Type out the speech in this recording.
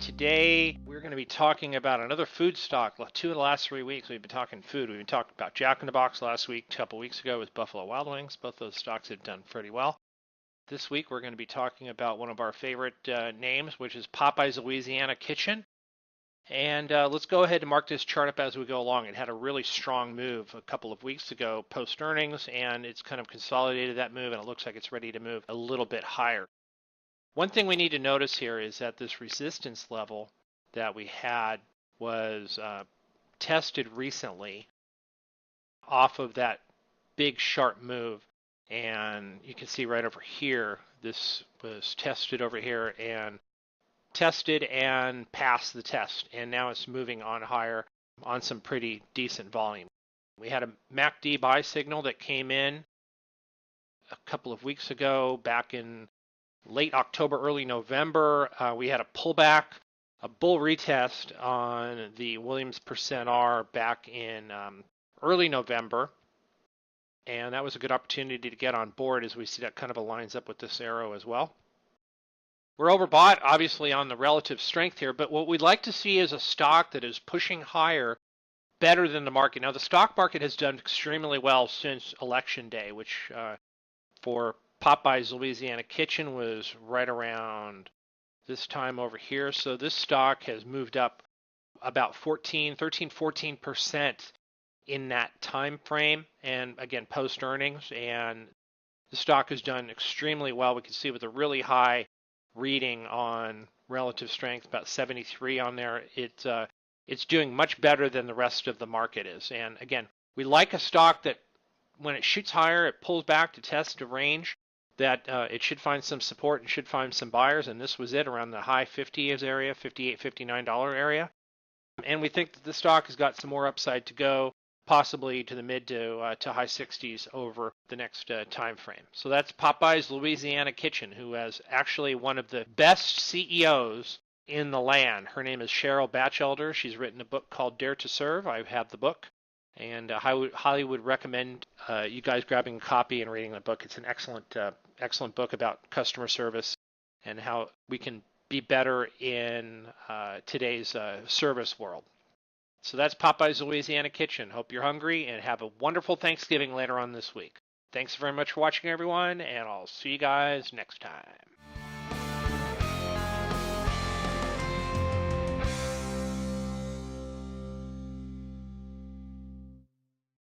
Today, we're going to be talking about another food stock. 2 of the last 3 weeks, we've been talking food. We've been talking about Jack in the Box last week. A couple weeks ago with Buffalo Wild Wings. Both those stocks have done pretty well. This week, we're going to be talking about one of our favorite names, which is Popeye's Louisiana Kitchen. And let's go ahead and mark this chart up as we go along. It had a really strong move a couple of weeks ago post earnings, and it's kind of consolidated that move, and it looks like it's ready to move a little bit higher. One thing we need to notice here is that this resistance level that we had was tested recently off of that big sharp move. And you can see right over here, this was tested over here and tested and passed the test. And now it's moving on higher on some pretty decent volume. We had a MACD buy signal that came in a couple of weeks ago back in late October, early November. We had a pullback, a bull retest on the Williams %R back in early November. And that was a good opportunity to get on board, as we see that kind of aligns up with this arrow as well. We're overbought, obviously, on the relative strength here, but what we'd like to see is a stock that is pushing higher better than the market. Now, the stock market has done extremely well since Election Day, which for Popeye's Louisiana Kitchen was right around this time over here. So this stock has moved up about 14% in that time frame. And again, post earnings. And the stock has done extremely well. We can see with a really high reading on relative strength, about 73 on there. It's doing much better than the rest of the market is. And again, we like a stock that when it shoots higher, it pulls back to test a range that it should find some support and should find some buyers, and this was it around the high 50s area, $58, $59 area. And we think that the stock has got some more upside to go, possibly to the mid to high 60s over the next time frame. So that's Popeye's Louisiana Kitchen, who has actually one of the best CEOs in the land. Her name is Cheryl Batchelder. She's written a book called Dare to Serve. I have the book. And I highly would recommend you guys grabbing a copy and reading the book. It's an excellent book about customer service and how we can be better in today's service world. So that's Popeye's Louisiana Kitchen. Hope you're hungry and have a wonderful Thanksgiving later on this week. Thanks very much for watching, everyone, and I'll see you guys next time.